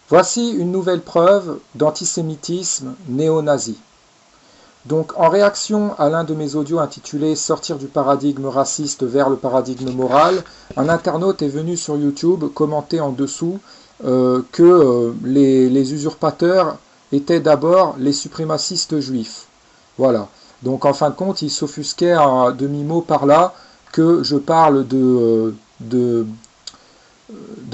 Voici une nouvelle preuve d'antisémitisme néo-nazi. Donc, en réaction à l'un de mes audios intitulé « Sortir du paradigme raciste vers le paradigme moral », un internaute est venu sur YouTube commenter en dessous que les usurpateurs étaient d'abord les suprémacistes juifs. Voilà. Donc, en fin de compte, il s'offusquait à demi-mot par là que je parle de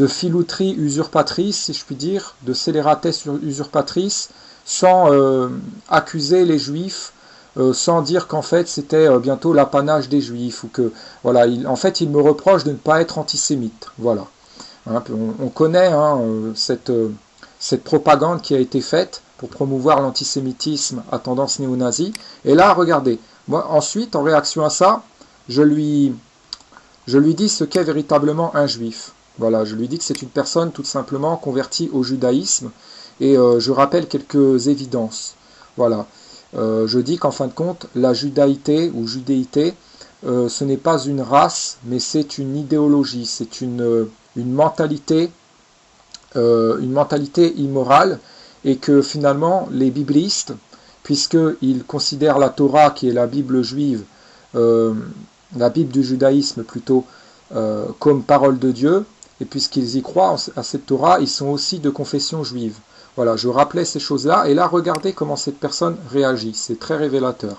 filouterie usurpatrice, si je puis dire, de scélératesse usurpatrice, sans accuser les juifs, sans dire qu'en fait c'était bientôt l'apanage des juifs, ou que, voilà, en fait il me reproche de ne pas être antisémite, voilà. Hein, on connaît cette propagande qui a été faite pour promouvoir l'antisémitisme à tendance néo-nazie, et là, regardez, moi ensuite, en réaction à ça, je lui dis ce qu'est véritablement un juif. Voilà, je lui dis que c'est une personne tout simplement convertie au judaïsme et je rappelle quelques évidences. Voilà, je dis qu'en fin de compte, la judaïté ou judéité, ce n'est pas une race, mais c'est une idéologie, c'est une mentalité immorale et que finalement les biblistes, puisqu'ils considèrent la Torah qui est la Bible juive, la Bible du judaïsme plutôt, comme parole de Dieu, et puisqu'ils y croient à cette Torah, ils sont aussi de confession juive. Voilà, je rappelais ces choses-là, et là, regardez comment cette personne réagit, c'est très révélateur.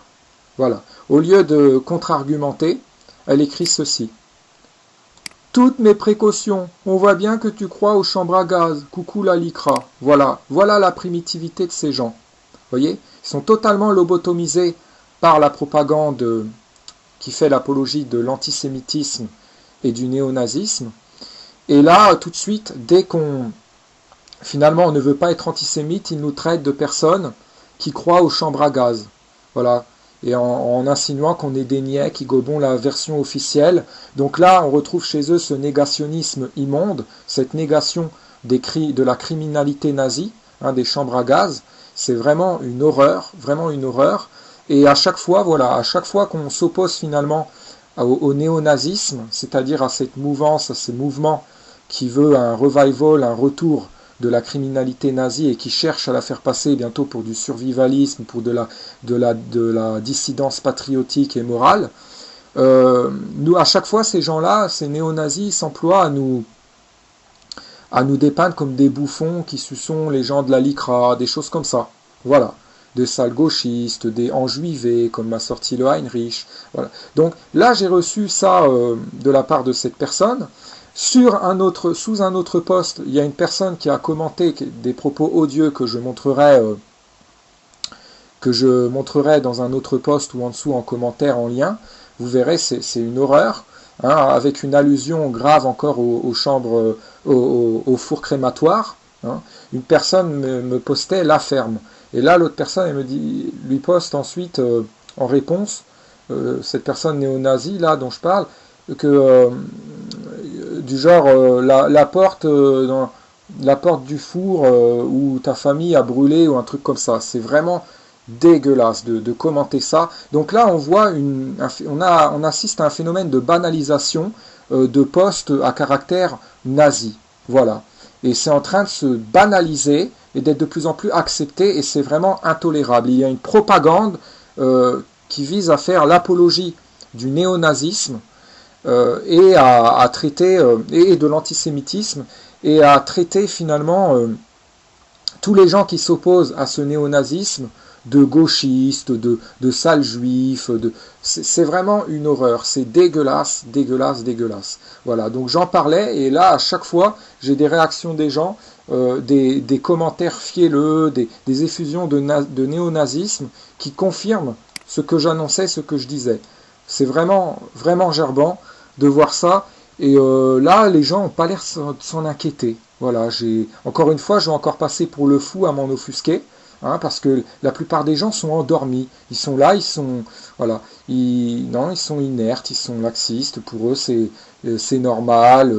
Voilà, au lieu de contre-argumenter, elle écrit ceci. Toutes mes précautions, on voit bien que tu crois aux chambres à gaz, coucou la licra. Voilà, voilà la primitivité de ces gens. Vous voyez, ils sont totalement lobotomisés par la propagande qui fait l'apologie de l'antisémitisme et du néonazisme. Et là, tout de suite, dès qu'on finalement on ne veut pas être antisémite, ils nous traitent de personnes qui croient aux chambres à gaz. Voilà. Et en insinuant qu'on est des niais qui gobons la version officielle. Donc là, on retrouve chez eux ce négationnisme immonde, cette négation de la criminalité nazie, des chambres à gaz. C'est vraiment une horreur, vraiment une horreur. Et à chaque fois, voilà, à chaque fois qu'on s'oppose finalement au néonazisme, c'est-à-dire à cette mouvance, à ces mouvements qui veut un revival, un retour de la criminalité nazie et qui cherche à la faire passer bientôt pour du survivalisme, pour de la dissidence patriotique et morale, nous, à chaque fois, ces gens-là, ces néo-nazis, s'emploient à nous dépeindre comme des bouffons qui sont les gens de la LICRA, des choses comme ça. Voilà. Des sales gauchistes, des enjuivés, comme m'a sorti le Heinrich. Voilà. Donc là, j'ai reçu ça de la part de cette personne. Sous un autre post, il y a une personne qui a commenté des propos odieux que je montrerai dans un autre post ou en dessous en commentaire, en lien. Vous verrez, c'est une horreur, avec une allusion grave encore aux chambres, aux fours crématoires. Une personne me postait la ferme. Et là, l'autre personne, lui poste ensuite, en réponse, cette personne néo-nazie, là, dont je parle, que du genre la porte du four où ta famille a brûlé ou un truc comme ça. C'est vraiment dégueulasse de commenter ça. Donc là, on voit on assiste à un phénomène de banalisation de posts à caractère nazi. Voilà. Et c'est en train de se banaliser et d'être de plus en plus accepté, et c'est vraiment intolérable. Il y a une propagande qui vise à faire l'apologie du néonazisme et à traiter, et de l'antisémitisme, et à traiter finalement tous les gens qui s'opposent à ce néonazisme de gauchistes, de sales juifs, c'est vraiment une horreur, c'est dégueulasse, dégueulasse, dégueulasse. Voilà, donc j'en parlais, et là, à chaque fois, j'ai des réactions des gens, des commentaires fielleux, des effusions de néonazisme qui confirment ce que j'annonçais, ce que je disais. C'est vraiment, vraiment gerbant de voir ça, et là, les gens n'ont pas l'air de s'en inquiéter. Voilà, encore une fois, je vais encore passer pour le fou à m'en offusquer, parce que la plupart des gens sont endormis. Ils sont là, ils sont inertes, ils sont laxistes. Pour eux, c'est normal.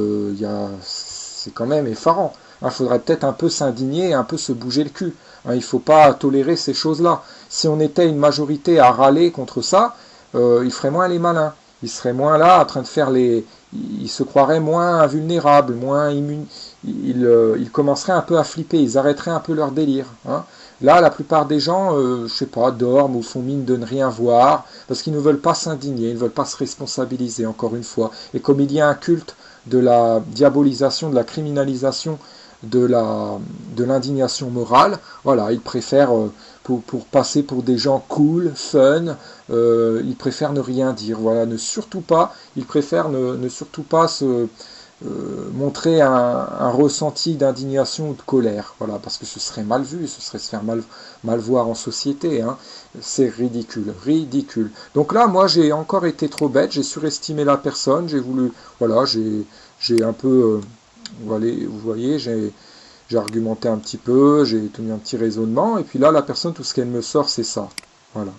C'est quand même effarant. Il faudrait peut-être un peu s'indigner, un peu se bouger le cul. Il ne faut pas tolérer ces choses-là. Si on était une majorité à râler contre ça, ils feraient moins les malins. Ils seraient moins là en train de faire ils se croiraient moins invulnérables, moins immunes, ils commenceraient un peu à flipper, ils arrêteraient un peu leur délire. Hein. Là, la plupart des gens, je sais pas, dorment ou font mine de ne rien voir, parce qu'ils ne veulent pas s'indigner, ils ne veulent pas se responsabiliser, encore une fois. Et comme il y a un culte de la diabolisation, de la criminalisation de l'indignation morale, voilà, ils préfèrent, pour passer pour des gens cool, fun, ils préfèrent ne rien dire, voilà, ils préfèrent ne surtout pas montrer un ressenti d'indignation ou de colère, voilà, parce que ce serait mal vu, ce serait se faire mal voir en société, hein. C'est ridicule, ridicule. Donc là, moi, j'ai encore été trop bête, j'ai surestimé la personne, j'ai voulu, voilà, j'ai un peu, vous voyez, j'ai argumenté un petit peu, j'ai tenu un petit raisonnement, et puis là, la personne, tout ce qu'elle me sort, c'est ça, voilà,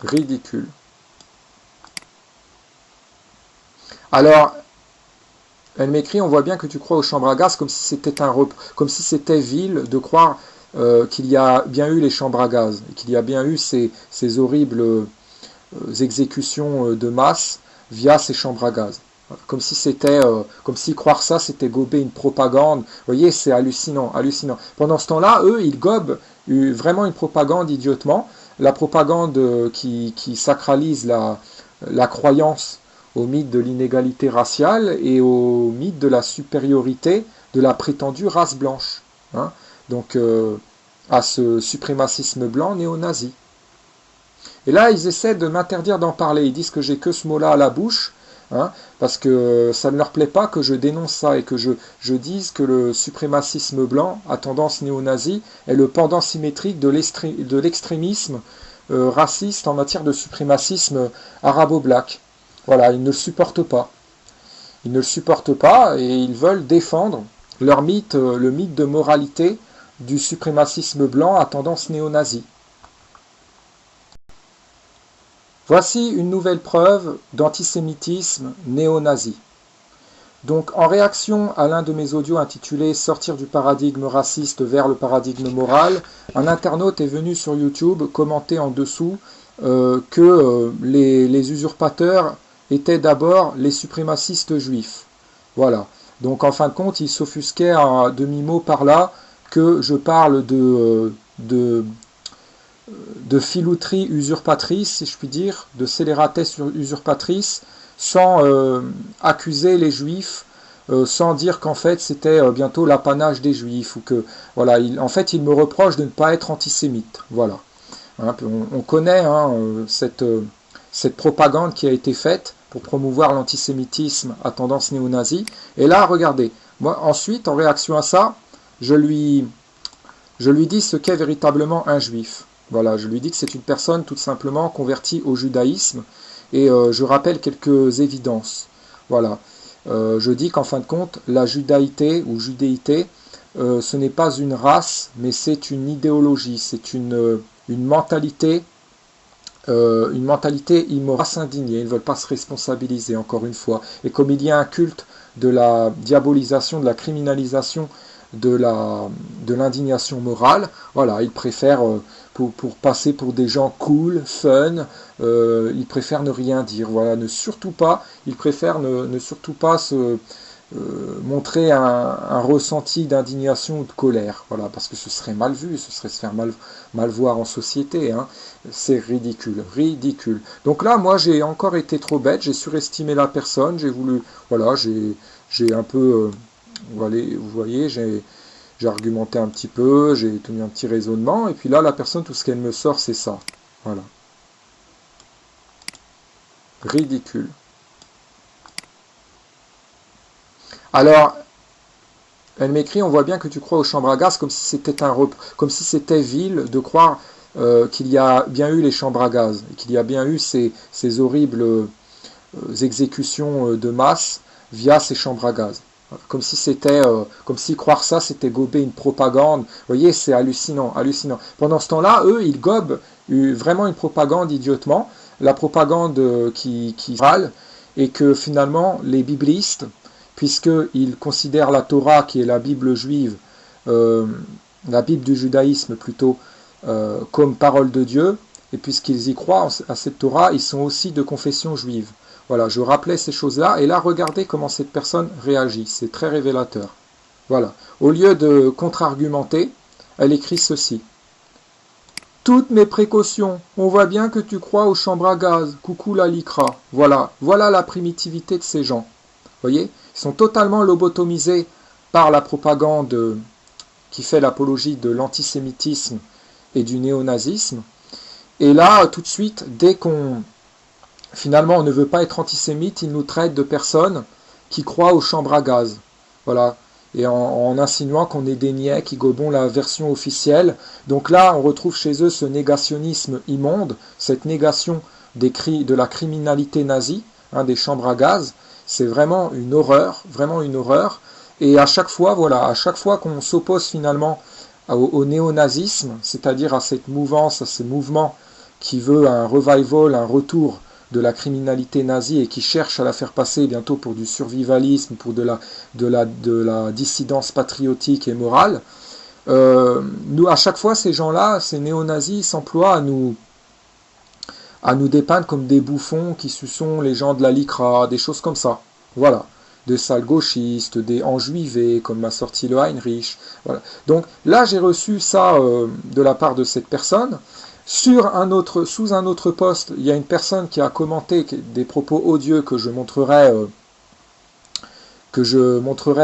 ridicule. Alors, elle m'écrit, on voit bien que tu crois aux chambres à gaz comme si c'était comme si c'était vil de croire qu'il y a bien eu les chambres à gaz, qu'il y a bien eu ces horribles exécutions de masse via ces chambres à gaz. Comme si comme si croire ça, c'était gober une propagande. Vous voyez, c'est hallucinant, hallucinant. Pendant ce temps-là, eux, ils gobent vraiment une propagande idiotement. La propagande qui sacralise la croyance au mythe de l'inégalité raciale et au mythe de la supériorité de la prétendue race blanche. Hein. Donc, à ce suprémacisme blanc néo-nazi. Et là, ils essaient de m'interdire d'en parler. Ils disent que j'ai que ce mot-là à la bouche, hein, parce que ça ne leur plaît pas que je dénonce ça et que je dise que le suprémacisme blanc à tendance néo-nazie est le pendant symétrique de l'extrémisme raciste en matière de suprémacisme arabo-black. Voilà, ils ne le supportent pas. Ils ne le supportent pas et ils veulent défendre leur mythe, le mythe de moralité du suprémacisme blanc à tendance néo-nazie. Voici une nouvelle preuve d'antisémitisme néo-nazi. Donc, en réaction à l'un de mes audios intitulé « Sortir du paradigme raciste vers le paradigme moral », un internaute est venu sur YouTube commenter en dessous que les usurpateurs étaient d'abord les suprémacistes juifs. Voilà. Donc, en fin de compte, il s'offusquait à demi-mot par là que je parle de filouterie usurpatrice, si je puis dire, de scélératesse usurpatrice, sans accuser les juifs, sans dire qu'en fait c'était bientôt l'apanage des juifs, ou que voilà, en fait il me reproche de ne pas être antisémite. Voilà. Hein, on connaît cette propagande qui a été faite pour promouvoir l'antisémitisme à tendance néo-nazie. Et là, regardez, moi ensuite, en réaction à ça, je lui dis ce qu'est véritablement un juif. Voilà, je lui dis que c'est une personne tout simplement convertie au judaïsme et je rappelle quelques évidences. Voilà, je dis qu'en fin de compte, la judaïté ou judéité, ce n'est pas une race, mais c'est une idéologie, c'est une mentalité immorale, s'indigner, ils ne veulent pas se responsabiliser, encore une fois. Et comme il y a un culte de la diabolisation, de la criminalisation de l'indignation morale, voilà, ils préfèrent, pour passer pour des gens cool, fun, ils préfèrent ne rien dire, voilà, ils préfèrent ne surtout pas montrer un ressenti d'indignation ou de colère, voilà, parce que ce serait mal vu, ce serait se faire mal voir en société, hein. C'est ridicule, ridicule. Donc là, moi, j'ai encore été trop bête, j'ai surestimé la personne, j'ai voulu, voilà, j'ai un peu, vous voyez, j'ai argumenté un petit peu, j'ai tenu un petit raisonnement, et puis là, la personne, tout ce qu'elle me sort, c'est ça, voilà, ridicule. Alors, elle m'écrit, on voit bien que tu crois aux chambres à gaz comme si c'était vil de croire qu'il y a bien eu les chambres à gaz, qu'il y a bien eu ces horribles exécutions de masse via ces chambres à gaz. Comme si croire ça, c'était gober une propagande. Vous voyez, c'est hallucinant, hallucinant. Pendant ce temps-là, eux, ils gobent vraiment une propagande idiotement, la propagande qui râle, et que finalement, les biblistes, puisqu'ils considèrent la Torah, qui est la Bible juive, la Bible du judaïsme plutôt, comme parole de Dieu, et puisqu'ils y croient à cette Torah, ils sont aussi de confession juive. Voilà, je rappelais ces choses-là, et là, regardez comment cette personne réagit. C'est très révélateur. Voilà. Au lieu de contre-argumenter, elle écrit ceci. Toutes mes précautions, on voit bien que tu crois aux chambres à gaz. Coucou la licra. Voilà, voilà la primitivité de ces gens. Vous voyez, ils sont totalement lobotomisés par la propagande qui fait l'apologie de l'antisémitisme et du néonazisme. Et là, tout de suite, dès qu'on finalement on ne veut pas être antisémite, ils nous traitent de personnes qui croient aux chambres à gaz. Voilà. Et en insinuant qu'on est des niais qui gobons la version officielle. Donc là, on retrouve chez eux ce négationnisme immonde, cette négation de la criminalité nazie, des chambres à gaz. C'est vraiment une horreur, vraiment une horreur. Et à chaque fois, voilà, à chaque fois qu'on s'oppose finalement au néonazisme, c'est-à-dire à cette mouvance, à ce mouvement qui veut un revival, un retour de la criminalité nazie et qui cherche à la faire passer bientôt pour du survivalisme, pour de la dissidence patriotique et morale, nous, à chaque fois, ces gens-là, ces néo-nazis, s'emploient à nous dépeindre comme des bouffons qui sont les gens de la LICRA, des choses comme ça. Voilà. Des sales gauchistes, des enjuivés, comme m'a sorti le Heinrich. Voilà. Donc là, j'ai reçu ça de la part de cette personne. Sous un autre post, il y a une personne qui a commenté des propos odieux que je montrerai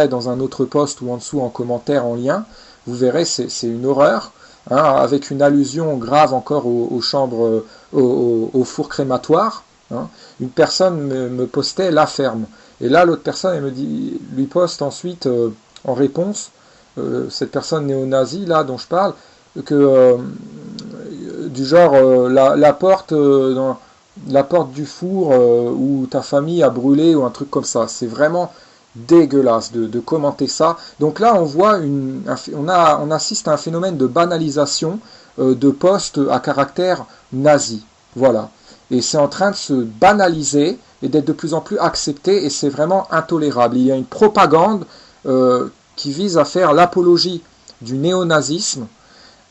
dans un autre post ou en dessous en commentaire, en lien. Vous verrez, c'est une horreur, avec une allusion grave encore aux chambres, aux fours crématoires. Une personne me postait la ferme. Et là, l'autre personne, lui poste ensuite, en réponse, cette personne néo-nazie, là, dont je parle, que du genre la porte du four où ta famille a brûlé ou un truc comme ça. C'est vraiment dégueulasse de commenter ça. Donc là, on voit on assiste à un phénomène de banalisation de postes à caractère nazi. Voilà. Et c'est en train de se banaliser et d'être de plus en plus accepté, et c'est vraiment intolérable. Il y a une propagande qui vise à faire l'apologie du néonazisme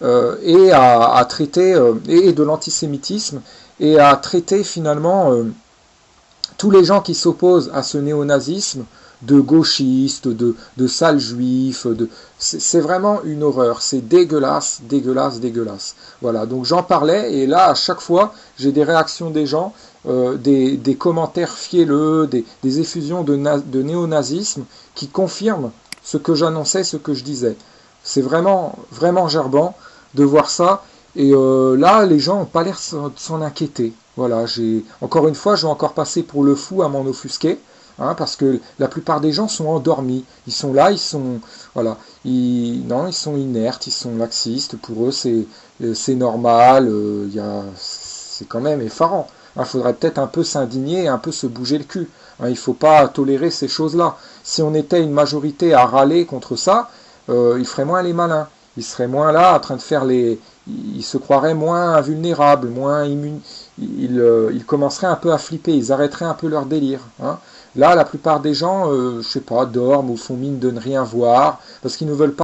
et à traiter, et de l'antisémitisme, et à traiter finalement tous les gens qui s'opposent à ce néonazisme de gauchistes, de sales juifs, c'est vraiment une horreur, c'est dégueulasse, dégueulasse, dégueulasse. Voilà, donc j'en parlais, et là, à chaque fois, j'ai des réactions des gens, des commentaires fielleux, des effusions de néonazisme qui confirment ce que j'annonçais, ce que je disais. C'est vraiment, vraiment gerbant de voir ça, et là, les gens n'ont pas l'air de s'en inquiéter. Voilà, encore une fois, je vais encore passer pour le fou à m'en offusquer, parce que la plupart des gens sont endormis. Ils sont là, ils sont inertes, ils sont laxistes. Pour eux, c'est normal. C'est quand même effarant. Il faudrait peut-être un peu s'indigner, un peu se bouger le cul. Il ne faut pas tolérer ces choses-là. Si on était une majorité à râler contre ça, ils feraient moins les malins. Ils seraient moins là en train de faire ils se croiraient moins invulnérables, moins immunes. Ils commenceraient un peu à flipper, ils arrêteraient un peu leur délire. Là, la plupart des gens, je sais pas, dorment ou font mine de ne rien voir, parce qu'ils ne veulent pas